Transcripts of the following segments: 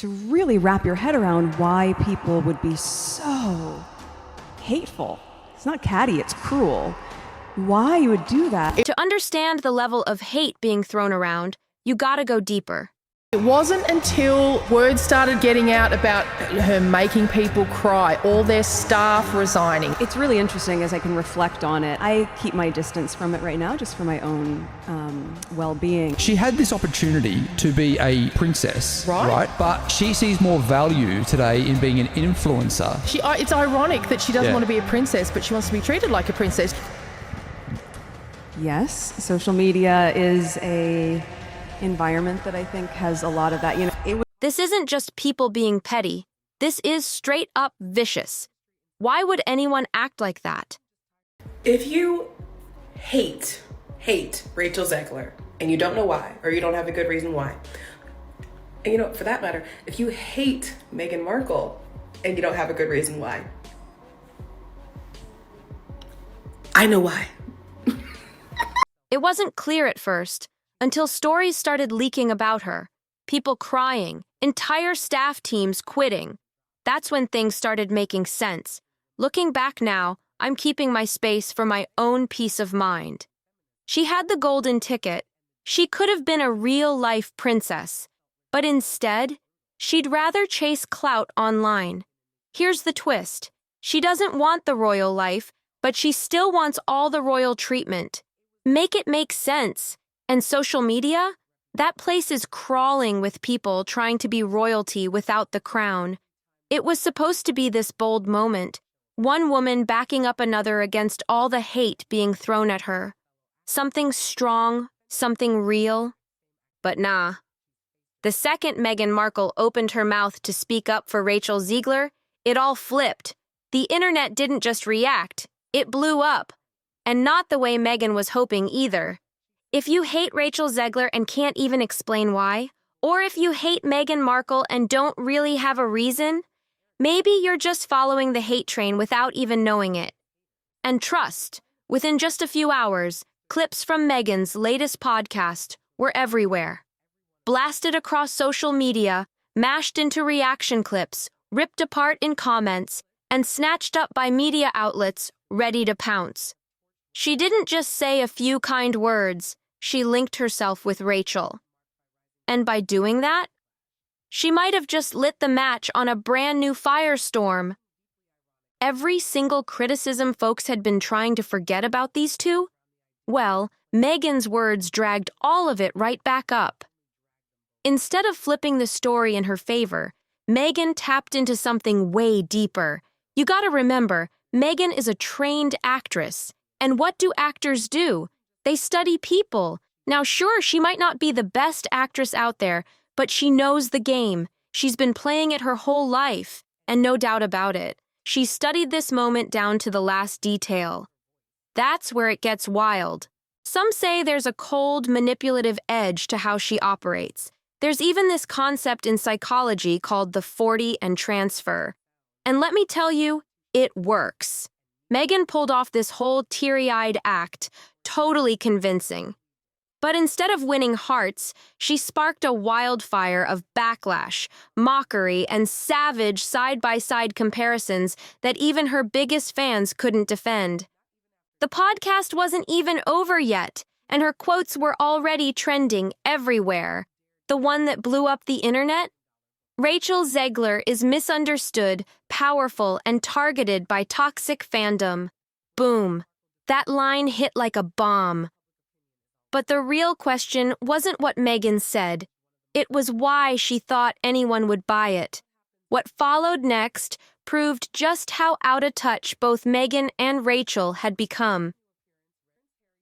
to really wrap your head around why people would be so hateful. It's not catty, it's cruel. Why you would do that. To understand the level of hate being thrown around, you gotta go deeper. It wasn't until word started getting out about her making people cry, all their staff resigning. It's really interesting as I can reflect on it. I keep my distance from it right now just for my own well-being. She had this opportunity to be a princess, Right. But she sees more value today in being an influencer. It's ironic that she doesn't want to be a princess, but she wants to be treated like a princess. Yes, social media is a environment that I think has a lot of that. This isn't just people being petty. This is straight up vicious. Why would anyone act like that? If you hate Rachel Zegler and you don't know why, or you don't have a good reason why, and for that matter, if you hate Meghan Markle and you don't have a good reason why, I know why. It wasn't clear at first, until stories started leaking about her. People crying, entire staff teams quitting. That's when things started making sense. Looking back now, I'm keeping my space for my own peace of mind. She had the golden ticket. She could have been a real-life princess. But instead, she'd rather chase clout online. Here's the twist. She doesn't want the royal life, but she still wants all the royal treatment. Make it make sense. And social media? That place is crawling with people trying to be royalty without the crown. It was supposed to be this bold moment, one woman backing up another against all the hate being thrown at her. Something strong, something real. But nah. The second Meghan Markle opened her mouth to speak up for Rachel Zegler, it all flipped. The internet didn't just react, it blew up. And not the way Meghan was hoping either. If you hate Rachel Zegler and can't even explain why, or if you hate Meghan Markle and don't really have a reason, maybe you're just following the hate train without even knowing it. And trust, within just a few hours, clips from Meghan's latest podcast were everywhere. Blasted across social media, mashed into reaction clips, ripped apart in comments, and snatched up by media outlets ready to pounce. She didn't just say a few kind words, she linked herself with Rachel. And by doing that, she might have just lit the match on a brand new firestorm. Every single criticism folks had been trying to forget about these two? Well, Meghan's words dragged all of it right back up. Instead of flipping the story in her favor, Meghan tapped into something way deeper. You gotta remember, Meghan is a trained actress. And what do actors do? They study people. Now, sure, she might not be the best actress out there, but she knows the game. She's been playing it her whole life, and no doubt about it. She studied this moment down to the last detail. That's where it gets wild. Some say there's a cold, manipulative edge to how she operates. There's even this concept in psychology called the 40 and transfer. And let me tell you, it works. Meghan pulled off this whole teary-eyed act, totally convincing. But instead of winning hearts, she sparked a wildfire of backlash, mockery, and savage side-by-side comparisons that even her biggest fans couldn't defend. The podcast wasn't even over yet, and her quotes were already trending everywhere. The one that blew up the internet? Rachel Zegler is misunderstood, powerful, and targeted by toxic fandom. Boom. That line hit like a bomb. But the real question wasn't what Meghan said. It was why she thought anyone would buy it. What followed next proved just how out of touch both Meghan and Rachel had become.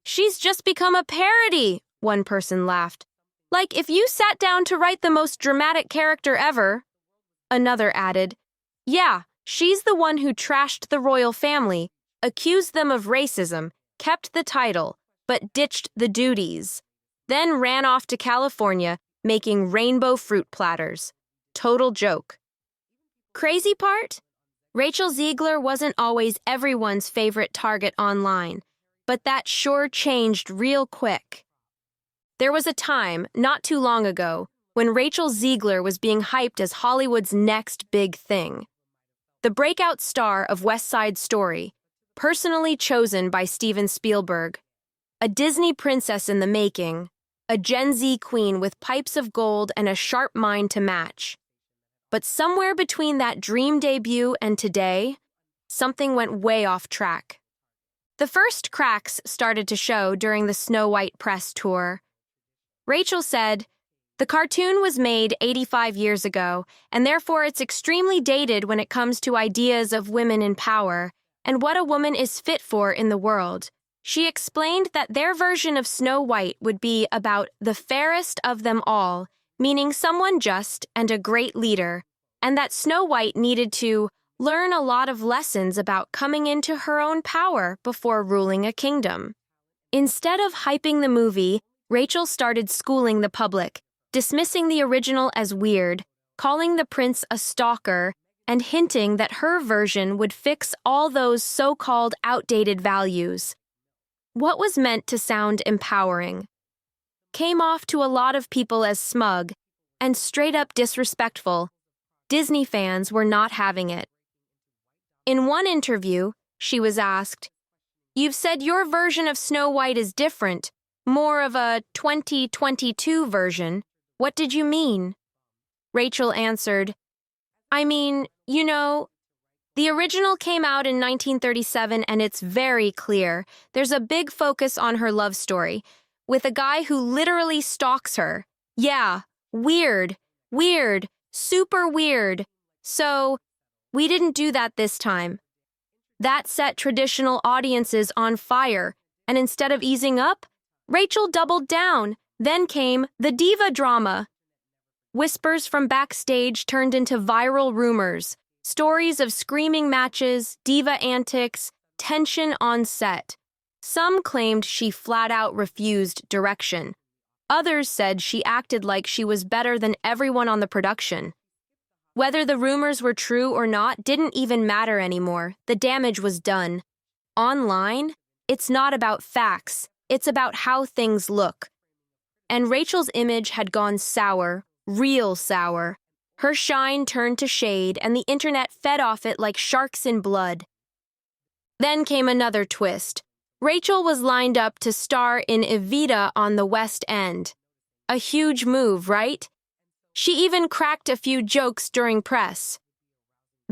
"She's just become a parody," one person laughed. "Like if you sat down to write the most dramatic character ever." Another added, "Yeah, she's the one who trashed the royal family, accused them of racism, kept the title, but ditched the duties. Then ran off to California, making rainbow fruit platters. Total joke." Crazy part? Rachel Zegler wasn't always everyone's favorite target online, but that sure changed real quick. There was a time, not too long ago, when Rachel Zegler was being hyped as Hollywood's next big thing. The breakout star of West Side Story, personally chosen by Steven Spielberg, a Disney princess in the making, a Gen Z queen with pipes of gold and a sharp mind to match. But somewhere between that dream debut and today, something went way off track. The first cracks started to show during the Snow White press tour. Rachel said, "The cartoon was made 85 years ago, and therefore it's extremely dated when it comes to ideas of women in power and what a woman is fit for in the world." She explained that their version of Snow White would be about the fairest of them all, meaning someone just and a great leader, and that Snow White needed to learn a lot of lessons about coming into her own power before ruling a kingdom. Instead of hyping the movie, Rachel started schooling the public, dismissing the original as weird, calling the prince a stalker, and hinting that her version would fix all those so-called outdated values. What was meant to sound empowering came off to a lot of people as smug and straight-up disrespectful. Disney fans were not having it. In one interview, she was asked, "You've said your version of Snow White is different, more of a 2022 version. What did you mean?" Rachel answered, "I mean, the original came out in 1937 and it's very clear. There's a big focus on her love story, with a guy who literally stalks her. Yeah, weird, super weird. So, we didn't do that this time. That set traditional audiences on fire, and instead of easing up, Rachel doubled down. Then came the diva drama. Whispers from backstage turned into viral rumors, stories of screaming matches, diva antics, tension on set. Some claimed she flat out refused direction. Others said she acted like she was better than everyone on the production. Whether the rumors were true or not didn't even matter anymore. The damage was done. Online, it's not about facts, it's about how things look. And Rachel's image had gone sour, real sour. Her shine turned to shade, and the internet fed off it like sharks in blood. Then came another twist. Rachel was lined up to star in Evita on the West End. A huge move, right? She even cracked a few jokes during press.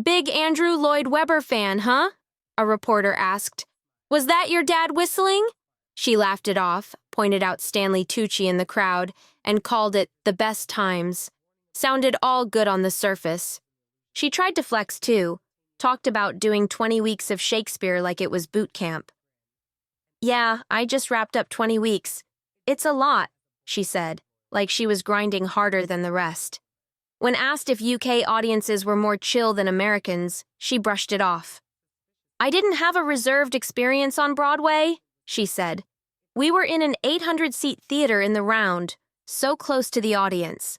"Big Andrew Lloyd Webber fan, huh?" a reporter asked. "Was that your dad whistling?" She laughed it off, pointed out Stanley Tucci in the crowd, and called it the best times. Sounded all good on the surface. She tried to flex too, talked about doing 20 weeks of Shakespeare like it was boot camp. "Yeah, I just wrapped up 20 weeks. It's a lot," she said, like she was grinding harder than the rest. When asked if UK audiences were more chill than Americans, she brushed it off. "I didn't have a reserved experience on Broadway," she said. "We were in an 800-seat theater in the round, so close to the audience."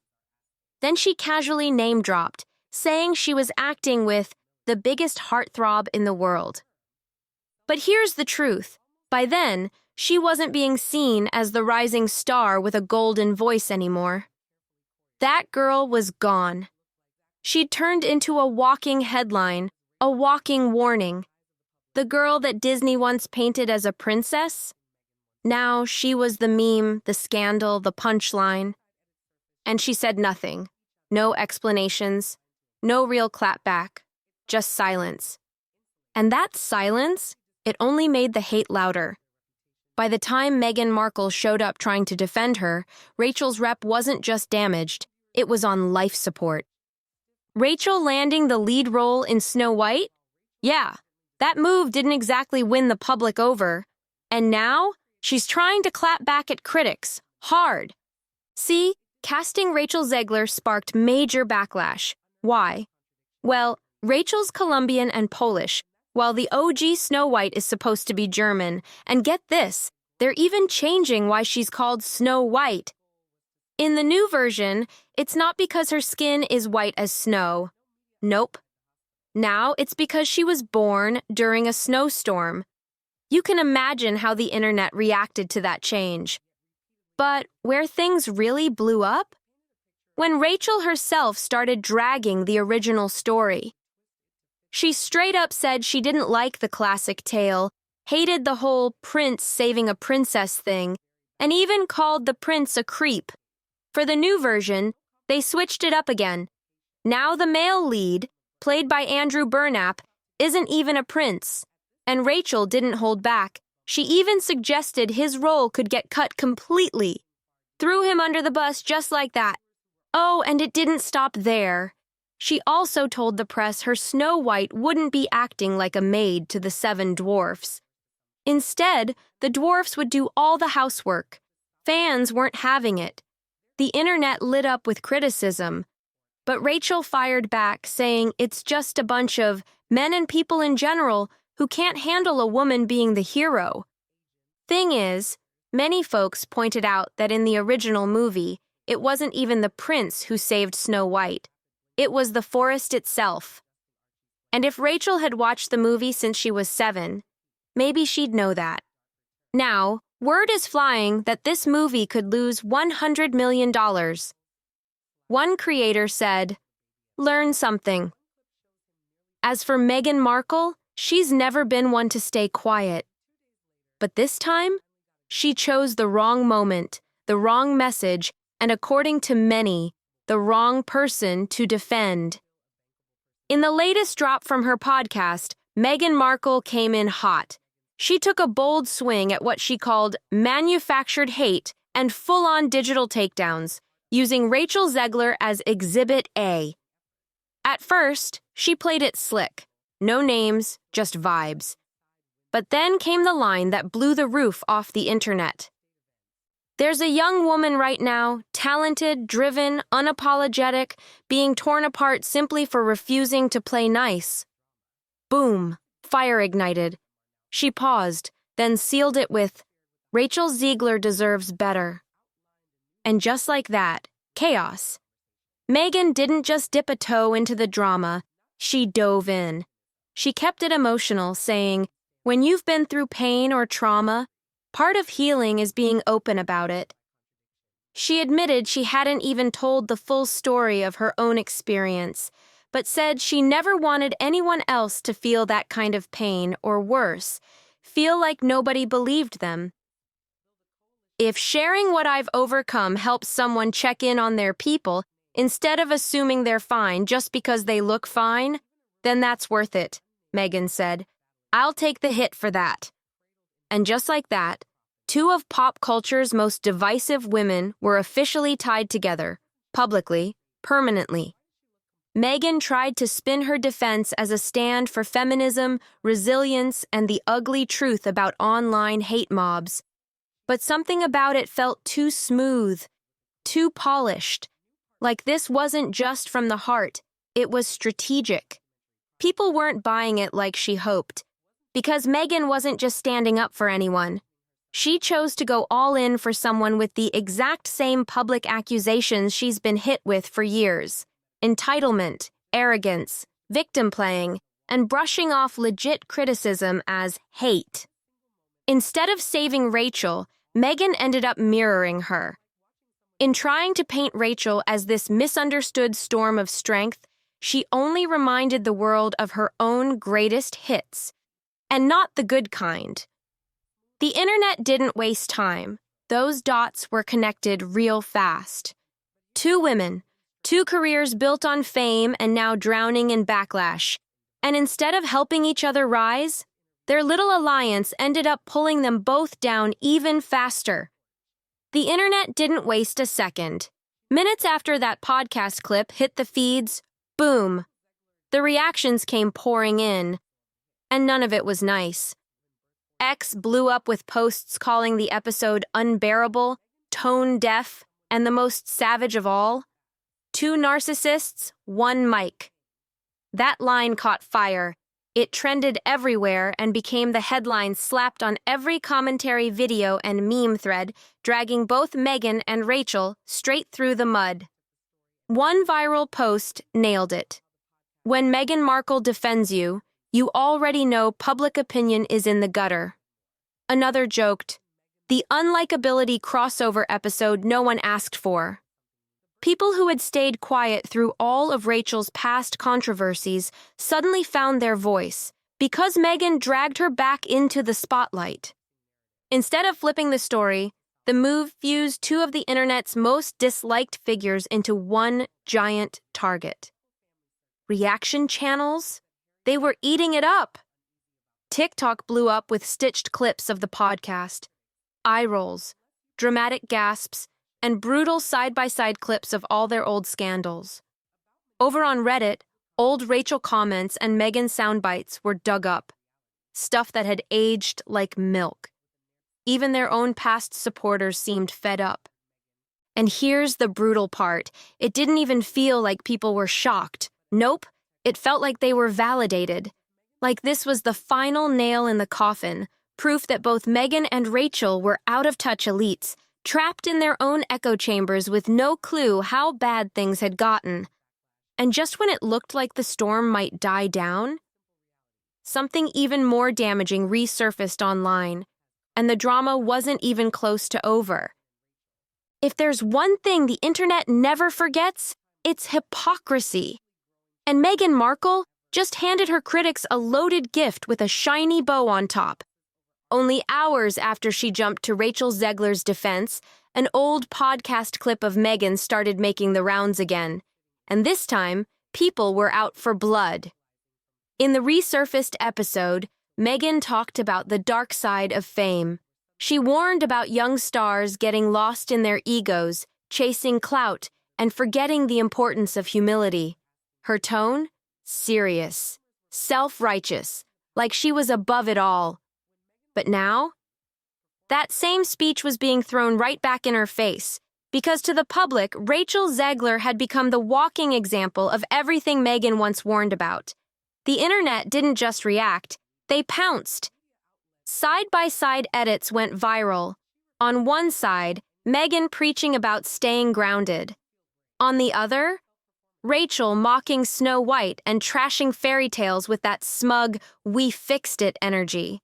Then she casually name-dropped, saying she was acting with the biggest heartthrob in the world. But here's the truth. By then, she wasn't being seen as the rising star with a golden voice anymore. That girl was gone. She'd turned into a walking headline, a walking warning. The girl that Disney once painted as a princess? Now she was the meme, the scandal, the punchline. And she said nothing. No explanations. No real clapback. Just silence. And that silence, it only made the hate louder. By the time Meghan Markle showed up trying to defend her, Rachel's rep wasn't just damaged, it was on life support. Rachel landing the lead role in Snow White? Yeah, that move didn't exactly win the public over. And now, she's trying to clap back at critics, hard. See, casting Rachel Zegler sparked major backlash. Why? Well, Rachel's Colombian and Polish, while the OG Snow White is supposed to be German. And get this, they're even changing why she's called Snow White. In the new version, it's not because her skin is white as snow. Nope. Now it's because she was born during a snowstorm. You can imagine how the internet reacted to that change. But where things really blew up? when Rachel herself started dragging the original story. She straight up said she didn't like the classic tale, hated the whole prince saving a princess thing, and even called the prince a creep. For the new version, they switched it up again. Now the male lead, played by Andrew Burnap, isn't even a prince. And Rachel didn't hold back. She even suggested his role could get cut completely. Threw him under the bus just like that. Oh, and it didn't stop there. She also told the press her Snow White wouldn't be acting like a maid to the 7 dwarfs. Instead, the dwarfs would do all the housework. Fans weren't having it. The internet lit up with criticism. But Rachel fired back, saying it's just a bunch of men and people in general who can't handle a woman being the hero. Thing is, many folks pointed out that in the original movie, it wasn't even the prince who saved Snow White. It was the forest itself. And if Rachel had watched the movie since she was 7, maybe she'd know that. Now, word is flying that this movie could lose $100 million. One creator said, "Learn something." As for Meghan Markle, she's never been one to stay quiet. But this time, she chose the wrong moment, the wrong message, and according to many, the wrong person to defend. In the latest drop from her podcast, Meghan Markle came in hot. She took a bold swing at what she called manufactured hate and full-on digital takedowns, using Rachel Zegler as Exhibit A. At first, she played it slick. No names, just vibes. But then came the line that blew the roof off the internet. There's a young woman right now, talented, driven, unapologetic, being torn apart simply for refusing to play nice. Boom, fire ignited. She paused, then sealed it with, "Rachel Zegler deserves better." And just like that, chaos. Meghan didn't just dip a toe into the drama, she dove in. She kept it emotional, saying, "When you've been through pain or trauma, part of healing is being open about it." She admitted she hadn't even told the full story of her own experience, but said she never wanted anyone else to feel that kind of pain, or worse, feel like nobody believed them. If sharing what I've overcome helps someone check in on their people, instead of assuming they're fine just because they look fine, then that's worth it, Meghan said. I'll take the hit for that. And just like that, 2 of pop culture's most divisive women were officially tied together, publicly, permanently. Meghan tried to spin her defense as a stand for feminism, resilience, and the ugly truth about online hate mobs. But something about it felt too smooth, too polished. Like this wasn't just from the heart, it was strategic. People weren't buying it like she hoped, because Meghan wasn't just standing up for anyone. She chose to go all in for someone with the exact same public accusations she's been hit with for years. Entitlement, arrogance, victim playing, and brushing off legit criticism as hate. Instead of saving Rachel, Meghan ended up mirroring her. In trying to paint Rachel as this misunderstood storm of strength, she only reminded the world of her own greatest hits, and not the good kind. The internet didn't waste time. Those dots were connected real fast. 2 women, 2 careers built on fame and now drowning in backlash. And instead of helping each other rise, their little alliance ended up pulling them both down even faster. The internet didn't waste a second. Minutes after that podcast clip hit the feeds, boom. The reactions came pouring in, and none of it was nice. X blew up with posts calling the episode unbearable, tone-deaf, and the most savage of all. 2 narcissists, 1 mic. That line caught fire. It trended everywhere and became the headline slapped on every commentary video and meme thread, dragging both Meghan and Rachel straight through the mud. One viral post nailed it. When Meghan Markle defends you, you already know public opinion is in the gutter. Another joked, the unlikability crossover episode no one asked for. People who had stayed quiet through all of Rachel's past controversies suddenly found their voice because Meghan dragged her back into the spotlight. Instead of flipping the story, the move fused two of the internet's most disliked figures into one giant target. Reaction channels? They were eating it up. TikTok blew up with stitched clips of the podcast, eye rolls, dramatic gasps, and brutal side-by-side clips of all their old scandals. Over on Reddit, old Rachel comments and Meghan soundbites were dug up, stuff that had aged like milk. Even their own past supporters seemed fed up. And here's the brutal part. It didn't even feel like people were shocked. Nope, it felt like they were validated. Like this was the final nail in the coffin, proof that both Meghan and Rachel were out-of-touch elites, trapped in their own echo chambers with no clue how bad things had gotten. And just when it looked like the storm might die down, something even more damaging resurfaced online, and the drama wasn't even close to over. If there's one thing the internet never forgets, it's hypocrisy. And Meghan Markle just handed her critics a loaded gift with a shiny bow on top. Only hours after she jumped to Rachel Zegler's defense, an old podcast clip of Meghan started making the rounds again. And this time, people were out for blood. In the resurfaced episode, Meghan talked about the dark side of fame. She warned about young stars getting lost in their egos, chasing clout, and forgetting the importance of humility. Her tone? Serious, self-righteous, like she was above it all. But now, that same speech was being thrown right back in her face, because to the public, Rachel Zegler had become the walking example of everything Meghan once warned about. The internet didn't just react, they pounced. Side-by-side edits went viral. On one side, Meghan preaching about staying grounded. On the other, Rachel mocking Snow White and trashing fairy tales with that smug, "we fixed it" energy.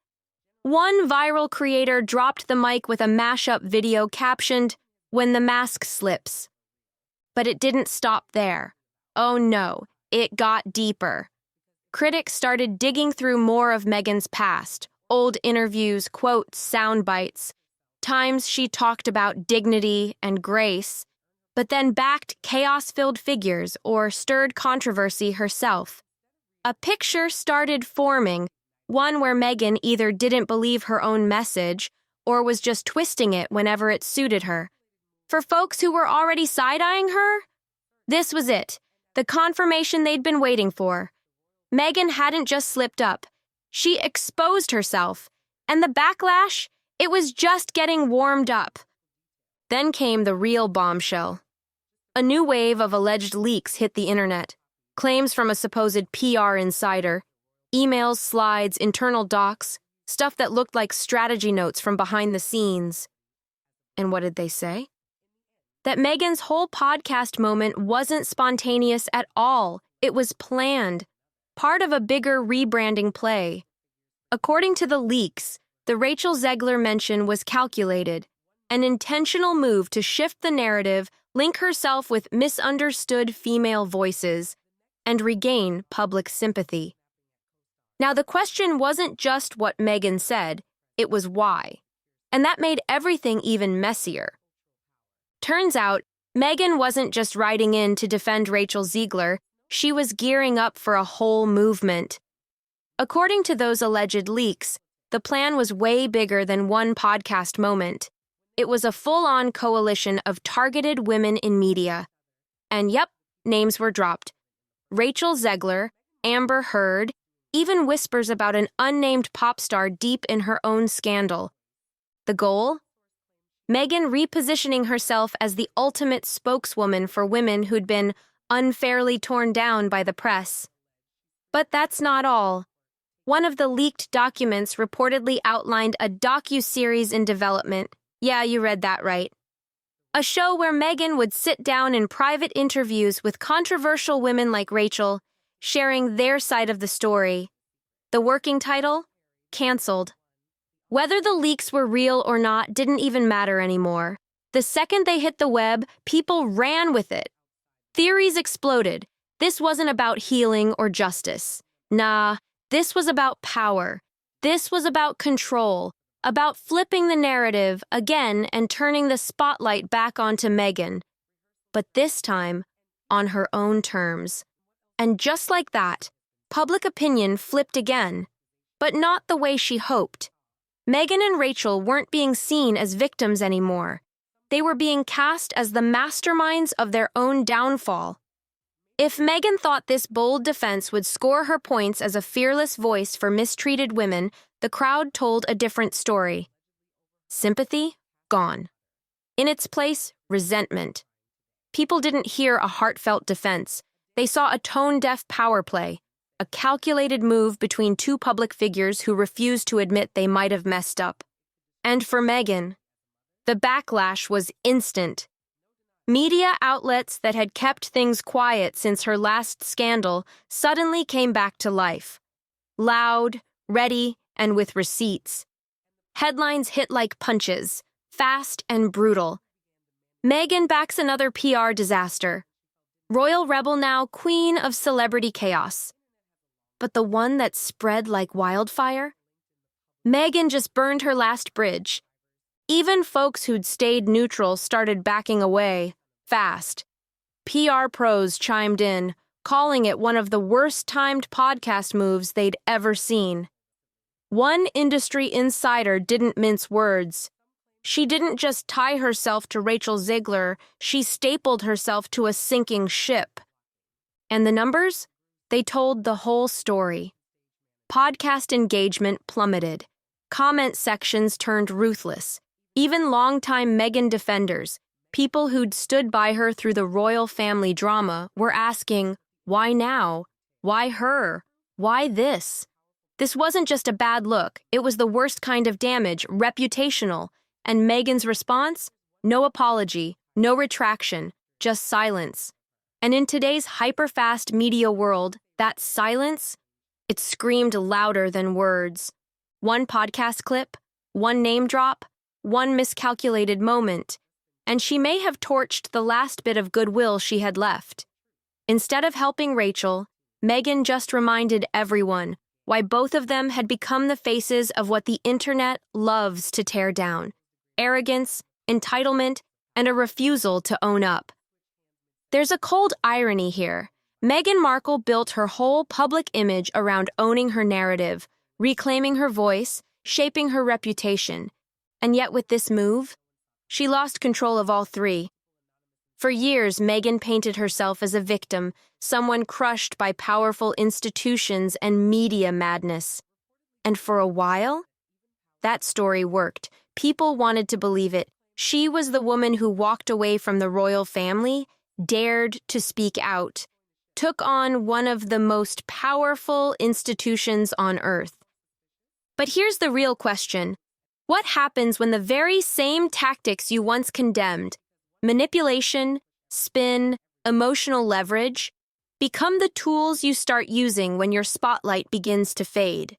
One viral creator dropped the mic with a mashup video captioned, "When the mask slips." But it didn't stop there. Oh no, it got deeper. Critics started digging through more of Meghan's past, old interviews, quotes, sound bites, times she talked about dignity and grace, but then backed chaos-filled figures or stirred controversy herself. A picture started forming, one where Meghan either didn't believe her own message or was just twisting it whenever it suited her. For folks who were already side-eyeing her, this was it, the confirmation they'd been waiting for. Meghan hadn't just slipped up. She exposed herself, and the backlash, it was just getting warmed up. Then came the real bombshell. A new wave of alleged leaks hit the internet. Claims from a supposed PR insider, emails, slides, internal docs, stuff that looked like strategy notes from behind the scenes. And what did they say? That Meghan's whole podcast moment wasn't spontaneous at all. It was planned, part of a bigger rebranding play. According to the leaks, the Rachel Zegler mention was calculated, an intentional move to shift the narrative, link herself with misunderstood female voices, and regain public sympathy. Now, the question wasn't just what Meghan said, it was why. And that made everything even messier. Turns out, Meghan wasn't just writing in to defend Rachel Zegler, she was gearing up for a whole movement. According to those alleged leaks, the plan was way bigger than one podcast moment. It was a full-on coalition of targeted women in media. And yep, names were dropped. Rachel Zegler, Amber Heard, even whispers about an unnamed pop star deep in her own scandal. The goal? Meghan repositioning herself as the ultimate spokeswoman for women who'd been unfairly torn down by the press. But that's not all. One of the leaked documents reportedly outlined a docu-series in development. Yeah, you read that right. A show where Meghan would sit down in private interviews with controversial women like Rachel, sharing their side of the story. The working title? Cancelled. Whether the leaks were real or not didn't even matter anymore. The second they hit the web, people ran with it, Theories exploded. This wasn't about healing or justice. Nah, this was about power. This was about control, about flipping the narrative again and turning the spotlight back onto Meghan. But this time, on her own terms. And just like that, public opinion flipped again, but not the way she hoped. Meghan and Rachel weren't being seen as victims anymore. They were being cast as the masterminds of their own downfall. If Meghan thought this bold defense would score her points as a fearless voice for mistreated women, the crowd told a different story. Sympathy? Gone. In its place, resentment. People didn't hear a heartfelt defense. They saw a tone-deaf power play, a calculated move between two public figures who refused to admit they might have messed up. And for Meghan, the backlash was instant. Media outlets that had kept things quiet since her last scandal suddenly came back to life. Loud, ready, and with receipts. Headlines hit like punches, fast and brutal. Meghan backs another PR disaster. Royal rebel now, queen of celebrity chaos. But the one that spread like wildfire? Meghan just burned her last bridge. Even folks who'd stayed neutral started backing away, fast. PR pros chimed in, calling it one of the worst-timed podcast moves they'd ever seen. One industry insider didn't mince words. She didn't just tie herself to Rachel Zegler, she stapled herself to a sinking ship. And the numbers? They told the whole story. Podcast engagement plummeted. Comment sections turned ruthless. Even longtime Meghan defenders, people who'd stood by her through the royal family drama, were asking, why now? Why her? Why this? This wasn't just a bad look, it was the worst kind of damage, reputational. And Meghan's response? No apology, no retraction, just silence. And in today's hyper-fast media world, that silence, it screamed louder than words. One podcast clip, one name drop, one miscalculated moment, and she may have torched the last bit of goodwill she had left. Instead of helping Rachel, Meghan just reminded everyone why both of them had become the faces of what the internet loves to tear down: arrogance, entitlement, and a refusal to own up. There's a cold irony here. Meghan Markle built her whole public image around owning her narrative, reclaiming her voice, shaping her reputation. And yet with this move, she lost control of all three. For years, Meghan painted herself as a victim, someone crushed by powerful institutions and media madness. And for a while, that story worked. People wanted to believe it. She was the woman who walked away from the royal family, dared to speak out, took on one of the most powerful institutions on earth. But here's the real question. What happens when the very same tactics you once condemned, manipulation, spin, emotional leverage, become the tools you start using when your spotlight begins to fade?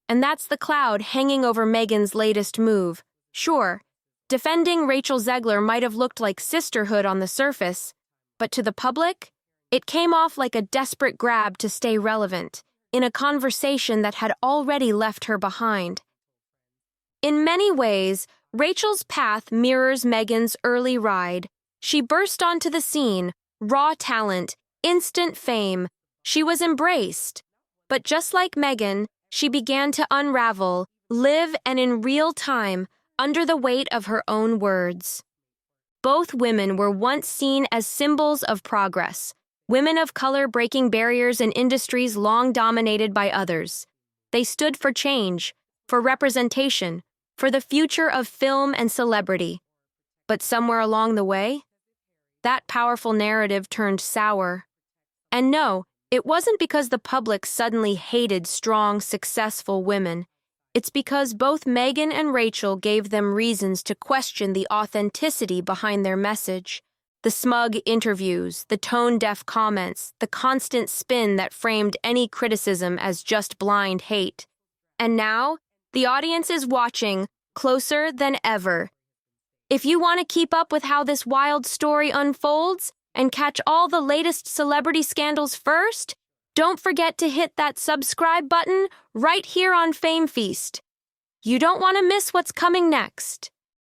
And that's the cloud hanging over Meghan's latest move. Sure, defending Rachel Zegler might have looked like sisterhood on the surface, but to the public, it came off like a desperate grab to stay relevant in a conversation that had already left her behind. In many ways, Rachel's path mirrors Meghan's early ride. She burst onto the scene, raw talent, instant fame. She was embraced. But just like Meghan, she began to unravel, live, and in real time, under the weight of her own words. Both women were once seen as symbols of progress, women of color breaking barriers in industries long dominated by others. They stood for change, for representation, for the future of film and celebrity. But somewhere along the way, that powerful narrative turned sour. And no, it wasn't because the public suddenly hated strong, successful women. It's because both Meghan and Rachel gave them reasons to question the authenticity behind their message. The smug interviews, the tone-deaf comments, the constant spin that framed any criticism as just blind hate. And now, the audience is watching, closer than ever. If you want to keep up with how this wild story unfolds, and catch all the latest celebrity scandals first, don't forget to hit that subscribe button right here on Fame Feast. You don't want to miss what's coming next.